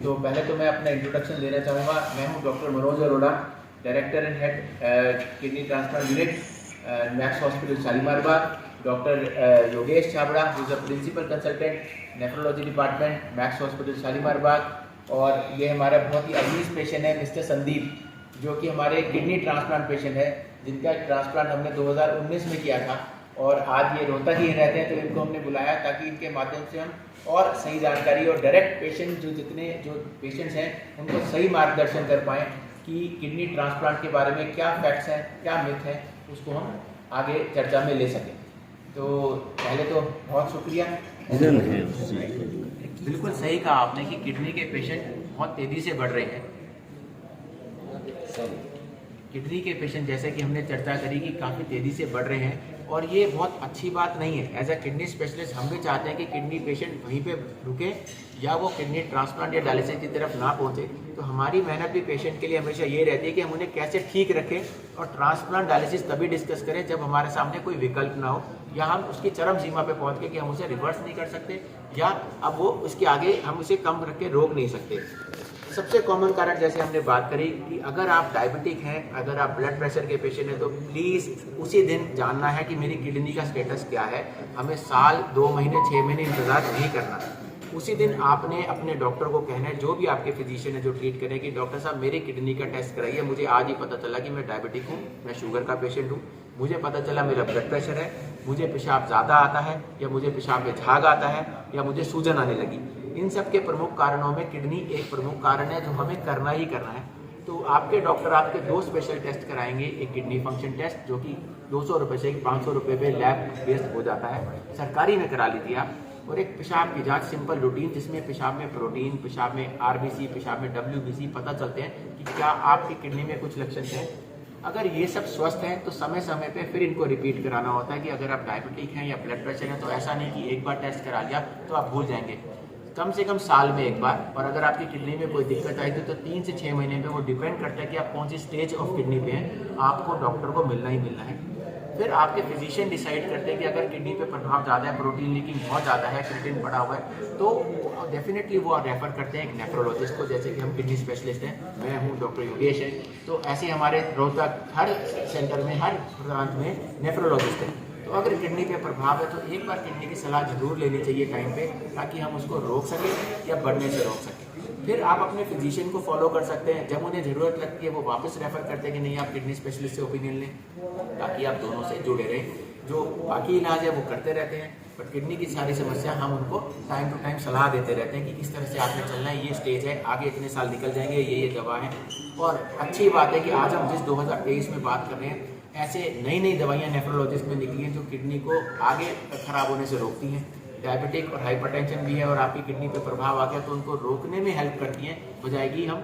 तो पहले तो मैं अपना इंट्रोडक्शन देना चाहूँगा। मैं हूँ doctor Manoj Arora, director and head kidney transplant unit, Max hospital Shalimar Bagh. Doctor Yogesh Chhabra जो is a principal consultant nephrology department, Max hospital Shalimar Bagh. और ये हमारा बहुत ही अजीज पेशेंट है मिस्टर संदीप, जो कि हमारे किडनी ट्रांसप्लांट पेशेंट है, जिनका ट्रांसप्लांट हमने 2019 में किया था। और आज ये रोहतक ही रहते हैं, तो इनको हमने बुलाया ताकि इनके माध्यम से हम और सही जानकारी और डायरेक्ट पेशेंट जो पेशेंट्स हैं उनको सही मार्गदर्शन कर पाएँ कि किडनी ट्रांसप्लांट के बारे में क्या फैक्ट्स हैं, क्या मिथ है, उसको हम आगे चर्चा में ले सकें। तो पहले तो बहुत शुक्रिया। बिल्कुल सही कहा आपने कि किडनी के पेशेंट बहुत तेज़ी से बढ़ रहे हैं। किडनी के पेशेंट जैसे कि हमने चर्चा करी कि काफ़ी तेज़ी से बढ़ रहे हैं, और ये बहुत अच्छी बात नहीं है। एज अ किडनी स्पेशलिस्ट हम भी चाहते हैं कि किडनी पेशेंट वहीं पे रुके या वो किडनी ट्रांसप्लांट या डायलिसिस की तरफ ना पहुंचे। तो हमारी मेहनत भी पेशेंट के लिए हमेशा ये रहती है कि हम उन्हें कैसे ठीक रखें, और ट्रांसप्लांट डायलिसिस तभी डिस्कस करें जब हमारे सामने कोई विकल्प ना हो, या हम उसकी चरम सीमा पे पहुंच गए कि हम उसे रिवर्स नहीं कर सकते, या अब वो उसके आगे हम उसे कम रख के रोक नहीं सकते। सबसे कॉमन कारण जैसे हमने बात करी कि अगर आप डायबिटिक हैं, अगर आप ब्लड प्रेशर के पेशेंट हैं, तो प्लीज़ उसी दिन जानना है कि मेरी किडनी का स्टेटस क्या है। हमें साल, 2 महीने, 6 महीने इंतज़ार नहीं करना। उसी दिन आपने अपने डॉक्टर को कहना है, जो भी आपके फिजिशियन है जो ट्रीट करें, कि डॉक्टर साहब मेरी किडनी का टेस्ट कराइए। मुझे आज ही पता चला कि मैं डायबिटिक हूँ, मैं शुगर का पेशेंट हूँ, मुझे पता चला मेरा ब्लड प्रेशर है, मुझे पेशाब ज़्यादा आता है, या मुझे पेशाब में झाग आता है, या मुझे सूजन आने लगी। इन सब के प्रमुख कारणों में किडनी एक प्रमुख कारण है जो हमें करना ही करना है। तो आपके डॉक्टर आपके 2 स्पेशल टेस्ट कराएंगे। एक किडनी फंक्शन टेस्ट जो कि 200 रुपये से 500 रुपये पे लैब बेस्ड हो जाता है, सरकारी में करा लीजिए आप। और एक पेशाब की जांच, सिंपल रूटीन, जिसमें पेशाब में प्रोटीन, पेशाब में आरबीसी, पेशाब में डब्ल्यूबीसी पता चलते हैं कि क्या आपकी किडनी में कुछ लक्षण हैं। अगर ये सब स्वस्थ हैं तो समय समय पे फिर इनको रिपीट कराना होता है। कि अगर आप डायबिटिक हैं या ब्लड प्रेशर है, तो ऐसा नहीं कि एक बार टेस्ट करा लिया तो आप भूल जाएंगे, कम से कम साल में एक बार। और अगर आपकी किडनी में कोई दिक्कत आई तो 3 से 6 महीने में, वो डिपेंड करता है कि आप कौन सी स्टेज ऑफ किडनी पे हैं, आपको डॉक्टर को मिलना ही मिलना है। फिर आपके फिजिशियन डिसाइड करते हैं कि अगर किडनी पे प्रभाव ज़्यादा है, प्रोटीन लीकिंग बहुत ज़्यादा है, क्रिएटिन बढ़ा हुआ है, तो डेफिनेटली वो रेफर करते हैं एक नेफ्रोलॉजिस्ट को। जैसे कि हम किडनी स्पेशलिस्ट हैं, मैं हूँ, डॉक्टर योगेश है, तो ऐसे हमारे रोहतक हर सेंटर में, हर ब्रांच में नेफ्रोलॉजिस्ट है। तो अगर किडनी पे प्रभाव है तो एक बार किडनी की सलाह जरूर लेनी चाहिए टाइम पे, ताकि हम उसको रोक सकें या बढ़ने से रोक सकें। फिर आप अपने फिजिशियन को फॉलो कर सकते हैं। जब उन्हें ज़रूरत लगती है वो वापस रेफर करते हैं कि नहीं, आप किडनी स्पेशलिस्ट से ओपिनियन लें, ताकि आप दोनों से जुड़े रहें। जो बाकी इलाज है वो करते रहते हैं, बट किडनी की सारी समस्या हम उनको टाइम टू टाइम सलाह देते रहते हैं कि किस तरह से आपने चलना है, ये स्टेज है, आगे इतने साल निकल जाएंगे, ये दवा है। और अच्छी बात है कि आज हम जिस 2023 में बात कर रहे हैं, ऐसे नई नई दवाइयाँ नेफ्रोलॉजिस्ट में निकली हैं जो किडनी को आगे खराब होने से रोकती हैं। डायबिटिक और हाइपरटेंशन भी है और आपकी किडनी पे प्रभाव आ गया तो उनको रोकने में हेल्प करती हैं, बजाय कि हम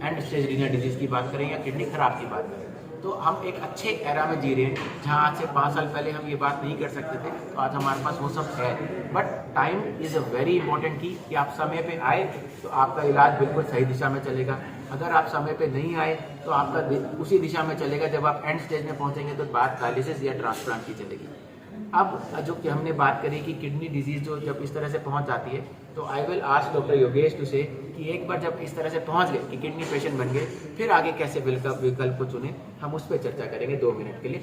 एंड स्टेज रीनल डिजीज़ की बात करें या किडनी खराब की बात करें। तो हम एक अच्छे एरा में जी रहे हैं, जहाँ आज से 5 साल पहले हम ये बात नहीं कर सकते थे, तो आज हमारे पास वो सब है। But time is a very important की, कि आप समय पे आए तो आपका इलाज बिल्कुल सही दिशा में चलेगा। अगर आप समय पे नहीं आए तो आपका उसी दिशा में चलेगा, जब आप एंड स्टेज में पहुँचेंगे तो बात डायलिसिस या ट्रांसप्लांट की चलेगी। अब जो कि हमने बात करी कि किडनी डिजीज़ जो जब इस तरह से पहुंच जाती है, तो I will ask doctor Yogesh to say कि एक बार जब इस तरह से पहुंच गए कि किडनी पेशेंट बन गए, फिर आगे कैसे विकल्प को चुने, हम उस पर चर्चा करेंगे 2 मिनट के लिए।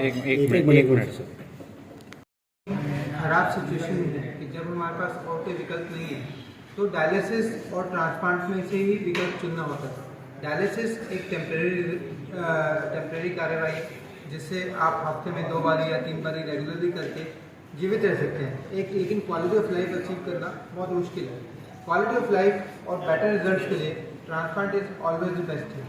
एक मिनट सर। खराब सिचुएशन है कि जब हमारे पास और कोई विकल्प नहीं है, तो डायलिसिस और ट्रांसप्लांट में से ही विकल्प चुनना होता है। डायलिसिस एक टेम्परेरी कार्यवाही, जिससे आप हफ्ते में 2 बार या 3 बार रेगुलरली करके जीवित रह सकते हैं। लेकिन क्वालिटी ऑफ लाइफ अचीव करना बहुत मुश्किल है। क्वालिटी ऑफ लाइफ और बेटर रिजल्ट्स के लिए transplant is always the best thing.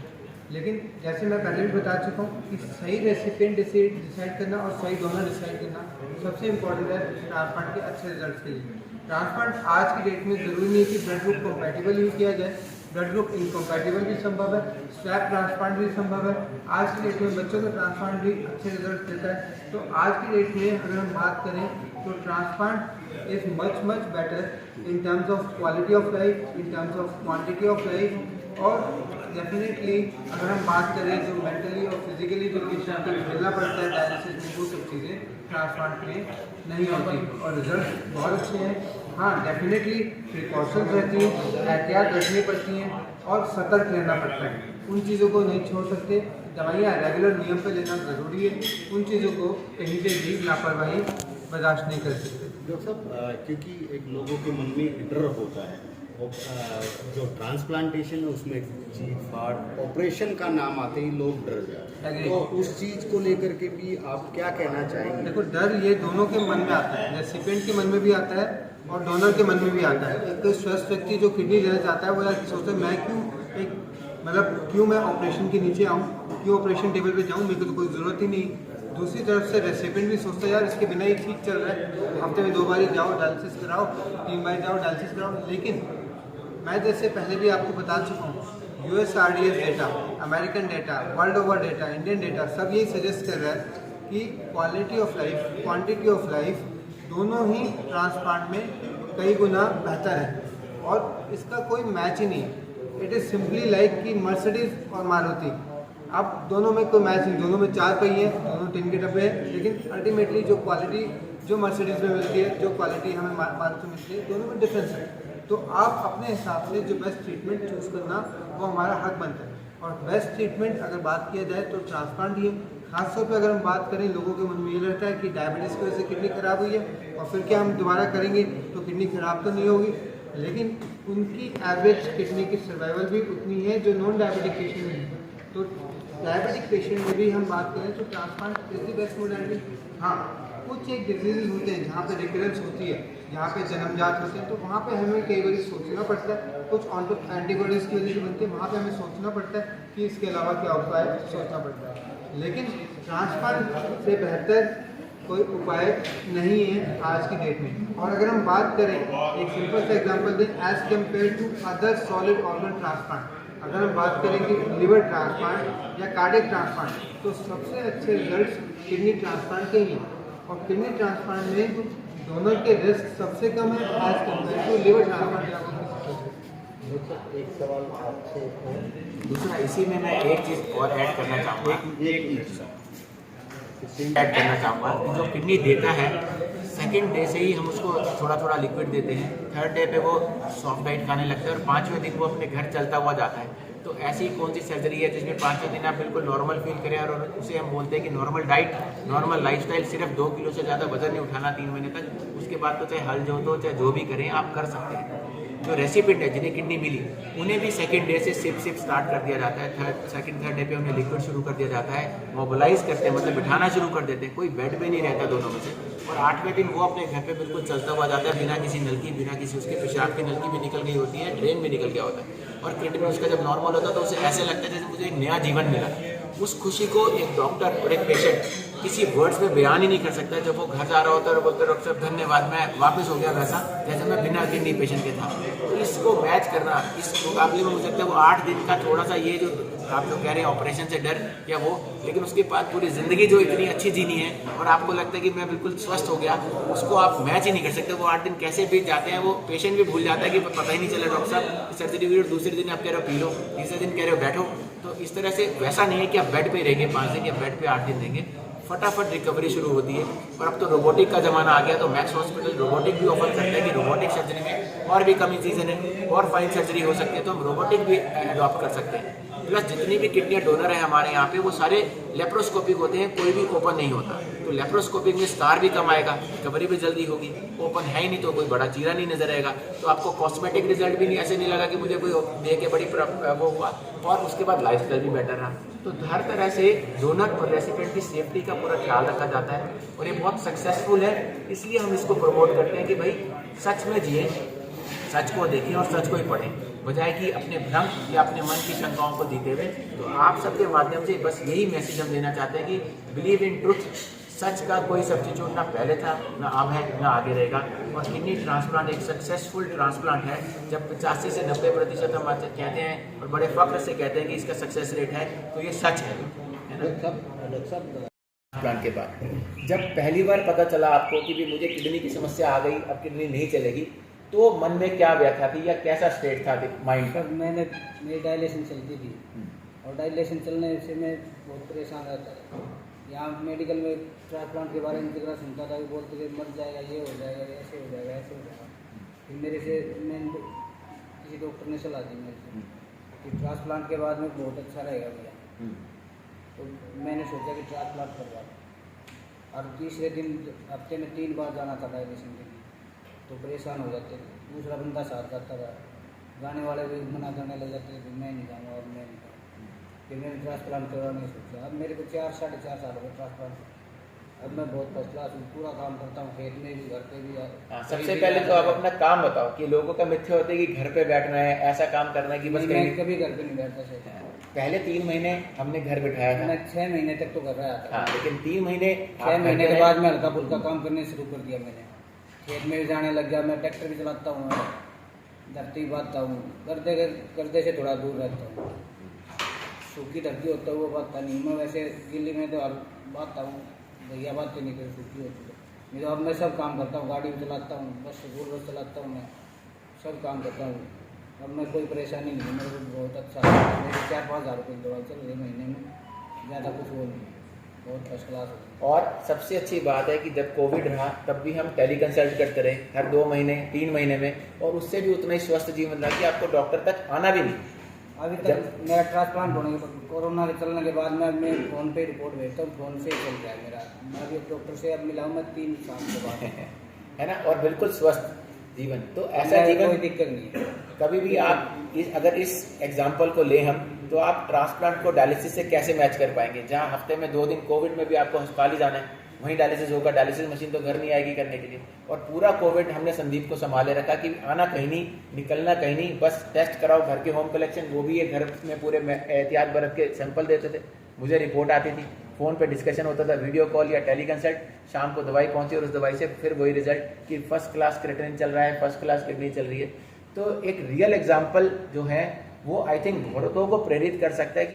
लेकिन जैसे मैं पहले भी बता चुका हूँ कि सही रेसिपिएंट डिसाइड करना और सही डोनर डिसाइड करना सबसे इम्पोर्टेंट है ट्रांसप्लांट के अच्छे रिजल्ट के लिए। ट्रांसप्लांट आज की डेट में ज़रूरी नहीं कि ब्लड ग्रुप कंपैटिबल यूज किया जाए, ब्लड ग्रुप इनकम्पैटिबल भी संभव है, स्वैप ट्रांसप्लांट भी संभव है। आज की डेट में बच्चों का ट्रांसप्लांट भी अच्छे रिजल्ट देता है। तो आज की डेट में अगर हम बात करें तो transplant is much better in terms of quality of life, in terms of quantity of life. और डेफिनेटली अगर हम बात करें जो मेंटली और फिजिकली जो पेशेंट को मिलना पड़ता है डायलिसिस में, वो सब चीज़ें ट्रांसप्लांट में नहीं होती और रिजल्ट बहुत अच्छे हैं। हाँ डेफिनेटली प्रिकॉशंस रहती हैं, एहतियात रखनी पड़ती हैं और सतर्क रहना पड़ता है। उन चीज़ों को नहीं छोड़ सकते, दवाइयाँ रेगुलर नियम पे लेना ज़रूरी है, उन चीज़ों को कहीं से भी लापरवाही बर्दाश्त नहीं कर सकते। डॉक्टर साहब क्योंकि एक लोगों के मन में डर होता है और जो ट्रांसप्लांटेशन है उसमें चीट फाड़ ऑपरेशन का नाम आते ही लोग डर जाते हैं, तो उस चीज़ को लेकर के भी आप क्या कहना चाहेंगे? देखो डर ये दोनों के मन में आता है, रेसिपिएंट के मन में भी आता है और डोनर के मन में भी आता है। एक तो स्वस्थ व्यक्ति जो किडनी देना चाहता है वो यार सोचता है मैं क्यों मैं ऑपरेशन के नीचे आऊँ, क्यों ऑपरेशन टेबल पे जाऊँ, मेरे को तो कोई ज़रूरत ही नहीं। दूसरी तरफ से रेसिपिएंट भी सोचता है यार इसके बिना ही ठीक चल रहा है, हफ्ते में 2 बार जाओ डायलिसिस कराओ, 3 बार जाओ डायलिसिस कराओ। लेकिन मैं जैसे पहले भी आपको बता चुका हूँ, USRDS data, American data, world over data, Indian data सब यही सजेस्ट कर रहा है कि quality of life, quantity of life दोनों ही ट्रांसप्लांट में कई गुना बेहतर है और इसका कोई मैच ही नहीं है। इट इज़ सिंपली लाइक कि मर्सिडीज और मारुति, अब दोनों में कोई मैच नहीं, दोनों में 4 पहिए हैं, दोनों टिन के डब्बे हैं, लेकिन अल्टीमेटली जो क्वालिटी जो मर्सिडीज में मिलती है, जो क्वालिटी हमें मारुति में मिलती है, दोनों में डिफरेंस है। तो आप अपने हिसाब से जो बेस्ट ट्रीटमेंट चूज़ करना वो हमारा हक बनता है। और बेस्ट ट्रीटमेंट अगर बात किया जाए तो ट्रांसप्लांट ही है। खासतौर पे अगर हम बात करें, लोगों के मन में ये रहता है कि डायबिटीज़ की वजह से किडनी खराब हुई है और फिर क्या हम दोबारा करेंगे तो किडनी खराब तो नहीं होगी, लेकिन उनकी एवरेज किडनी की सर्वाइवल भी उतनी है जो नॉन डायबिटिक पेशेंट में है। तो डायबिटिक पेशेंट में भी हम बात करें तो transplant is the best modality. हाँ, कुछ एक डिजीज़ होते हैं जहाँ पे रिकरेंस होती है, जहाँ पे जन्मजात होते हैं, तो वहाँ पे हमें कई बार सोचना पड़ता है। कुछ एंटीबॉडीज़ की वजह से बनते हैं, वहाँ पे हमें सोचना पड़ता है कि इसके अलावा क्या उपाय सोचना पड़ता है। लेकिन ट्रांसप्लांट से बेहतर कोई उपाय नहीं है आज की डेट में। और अगर हम बात करें, एक सिंपल सा एग्जांपल दें, as compared to other solid organ transplant, अगर हम बात करें कि लिवर ट्रांसप्लांट या कार्डियक ट्रांसप्लांट, तो सबसे अच्छे रिजल्ट्स किडनी ट्रांसप्लांट के ही हैं। और किडनी ट्रांसप्लांट में डोनर के रिस्क सबसे कम है as compared to liver transplant. एक सवाल आपसे दूसरा इसी में मैं एक चीज़ और ऐड करना चाहूँगा, ऐड करना चाहूँगा कि जो किडनी देता है सेकंड डे से ही हम उसको थोड़ा थोड़ा लिक्विड देते हैं, थर्ड डे पे वो सॉफ्ट डाइट खाने लगता है और 5वें दिन वो अपने घर चलता हुआ जाता है। तो ऐसी कौन सी सर्जरी है जिसमें 5वें दिन आप बिल्कुल नॉर्मल फील करें और उसे हम बोलते हैं कि नॉर्मल डाइट, नॉर्मल लाइफस्टाइल, सिर्फ 2 किलो से ज़्यादा वजन नहीं उठाना 3 महीने तक, उसके बाद तो चाहे हल जोतो चाहे जो भी करें आप कर सकते हैं। जो रेसिपिएंट है जिन्हें किडनी मिली उन्हें भी सेकंड डे से सिप स्टार्ट कर दिया जाता है, थर्ड डे पे उन्हें लिक्विड शुरू कर दिया जाता है, मोबिलाइज करते हैं मतलब बिठाना शुरू कर देते हैं, कोई बेड पे नहीं रहता दोनों में से, और 8वें दिन वो अपने घर पे बिल्कुल चलता हुआ जाता है बिना किसी नल की, बिना किसी उसके पेशाब की नल की भी निकल गई होती है, ड्रेन भी निकल गया होता है और किडनी उसका जब नॉर्मल होता है तो उसे ऐसे लगता है जैसे मुझे एक नया जीवन मिला। उस खुशी को एक डॉक्टर और एक पेशेंट किसी वर्ड्स में बयान ही नहीं कर सकता। जब वो घर जा रहा होता है और बोलते डॉक्टर साहब धन्यवाद, मैं वापस हो गया वैसा जैसे मैं बिना किडनी पेशेंट के था। तो इसको मैच करना, इस मुकाबले में हो सकता है वो 8 दिन का थोड़ा सा ये जो आप जो कह रहे हैं ऑपरेशन से डर या वो, लेकिन उसके बाद पूरी ज़िंदगी जो इतनी अच्छी जीनी है और आपको लगता है कि मैं बिल्कुल स्वस्थ हो गया, उसको आप मैच ही नहीं कर सकते। वो 8 दिन कैसे बीत जाते हैं वो पेशेंट भी भूल जाता है कि पता ही नहीं चला डॉक्टर साहब सर्जरी हुई और दूसरे दिन आप कह रहे हो पी लो, तीसरे दिन कह रहे हो बैठो। तो इस तरह से वैसा नहीं है कि आप बेड पे रहेंगे 5 दिन या बेड पे 8 दिन रहेंगे, फटाफट रिकवरी शुरू होती है। और अब तो रोबोटिक का ज़माना आ गया, तो मैक्स हॉस्पिटल रोबोटिक भी ऑफर करता है कि रोबोटिक सर्जरी में और भी कमी चीज़ें हैं और फाइन सर्जरी हो सकती है, तो हम रोबोटिक भी अडॉप्ट कर सकते हैं। प्लस जितनी भी किडनी डोनर है हमारे यहाँ पे वो सारे लेप्रोस्कोपिक होते हैं, कोई भी ओपन नहीं होता। तो लेप्रोस्कोपिक में स्कार भी कम आएगा, रिकवरी भी जल्दी होगी, ओपन है ही नहीं तो कोई बड़ा चीरा नहीं नजर आएगा, तो आपको कॉस्मेटिक रिजल्ट भी नहीं, ऐसे नहीं लगा कि मुझे कोई देख के बड़ी वो हुआ, और उसके बाद लाइफस्टाइल भी बेटर रहा। तो हर तरह से डोनर और रेसिपिएंट की सेफ्टी का पूरा ख्याल रखा जाता है और ये बहुत सक्सेसफुल है। इसलिए हम इसको प्रमोट करते हैं कि भाई सच में जिए, सच को देखें और सच को ही पढ़ें, बजाय कि अपने भ्रम या अपने मन की शंकाओं को जीते हुए। तो आप सबके माध्यम से बस यही मैसेज हम देना चाहते हैं कि बिलीव इन ट्रुथ, सच का कोई सब्स्टिट्यूट ना पहले था ना अब है ना आगे रहेगा। और किडनी ट्रांसप्लांट एक सक्सेसफुल ट्रांसप्लांट है। जब 85 से 90% हम कहते हैं और बड़े फख्र से कहते हैं कि इसका सक्सेस रेट है, तो ये सच है ना। ट्रांसप्लांट के बाद जब पहली बार पता चला आपको कि भी मुझे किडनी की समस्या आ गई, अब किडनी नहीं चलेगी, तो मन में क्या व्यथा थी या कैसा स्टेट था माइंड का? मेरी डायलेशन चलती थी और डायलेशन चलने से मैं बहुत परेशान रहता था। यहाँ मेडिकल में ट्रांसप्लांट के बारे में जितना सुनता था, बोलते थे मर जाएगा, ये हो जाएगा, ऐसे हो जाएगा, ऐसे हो जाएगा। मेरे से मैं किसी डॉक्टर ने सलाह दी मेरे से कि ट्रांसप्लांट के बाद में बहुत अच्छा रहेगा भैया। तो मैंने सोचा कि ट्रांसप्लांट करवा लूं। और तीसरे दिन हफ्ते में 3 बार जाना था डायलिसिस के लिए, तो परेशान हो जाते थे। दूसरा बंदा साथ जाता था, गाने वाले भी मना करने लग जाते थे, मैं नहीं जाऊँगा और मैं नहीं जाऊँगा। फिर मैंने ट्रांसप्लांट करवाने सोचा। अब मेरे को 4 साढ़े 4 साल हो गए ट्रांसप्लांट। अब मैं बहुत फर्स्ट क्लास हूँ, पूरा काम करता हूँ, खेत में भी, घर पे भी। सबसे पहले तो आप अपना काम बताओ कि लोगों का मिथ्या होता है कि घर पे बैठना है, ऐसा काम करना है कि बस मैं कभी घर पे नहीं बैठता सर। पहले 3 महीने हमने घर बिठाया था। मैं 6 महीने तक तो कर रहा था। हाँ, लेकिन 3 महीने 6 महीने के बाद में हल्का फुल्का काम करने शुरू कर दिया मैंने। खेत में भी जाने लग गया, मैं ट्रैक्टर भी चलाता हूँ, धरती बांधता हूँ, गर्दे से थोड़ा दूर रहता हूँ। सूखी धरती होता है वो बांधता नहीं, मैं वैसे गिल्ली में तो बांधता हूँ, भैया बातें नहीं कर सूखी होती है। नहीं तो अब मैं सब काम करता हूँ, गाड़ी भी चलाता हूँ, बस स्कूल बस चलाता हूँ, मैं सब काम करता हूँ। अब मैं कोई परेशानी नहीं है, मेरे को बहुत अच्छा है। मेरी 4-5 हज़ार रुपये की दवाई चल रही महीने में, ज़्यादा कुछ वो नहीं, बहुत फर्स्ट क्लास है। और सबसे अच्छी बात है कि जब कोविड रहा तब भी हम टेली कंसल्ट करते रहे हर 2 महीने 3 महीने में, और उससे भी उतना ही स्वस्थ जीवन रहा कि आपको डॉक्टर तक आना भी नहीं। अभी तक मेरा ट्रांसप्लांट होने के बाद, कोरोना के चलने के बाद मैं फ़ोन पे रिपोर्ट भेजता हूँ, फ़ोन से ही चल रहा है मेरा। मैं अभी डॉक्टर से अब मिला हूँ मैं 3 साल के बाद, है ना, और बिल्कुल स्वस्थ जीवन। तो ऐसा कोई जीवन दिक्कत नहीं है। कभी भी आप अगर इस एग्जाम्पल को ले हम, तो आप ट्रांसप्लांट को डायलिसिस से कैसे मैच कर पाएंगे? जहां हफ्ते में 2 दिन कोविड में भी आपको अस्पताल ही जाना है, वहीं डायलिसिस होगा। डायलिसिस मशीन तो घर नहीं आएगी करने के लिए। और पूरा कोविड हमने संदीप को संभाले रखा कि आना कहीं नहीं, निकलना कहीं नहीं, बस टेस्ट कराओ, घर के होम कलेक्शन, वो भी ये घर में पूरे एहतियात बरत के सैंपल देते थे, मुझे रिपोर्ट आती थी, फ़ोन पे डिस्कशन होता था, वीडियो कॉल या टेली कंसल्ट, शाम को दवाई पहुंची और उस दवाई से फिर वही रिजल्ट कि फर्स्ट क्लास क्रिएटिनिन चल रहा है, फर्स्ट क्लास किडनी चल रही है। तो एक रियल एग्जाम्पल जो है वो आई थिंक बहुतों को प्रेरित कर सकता है।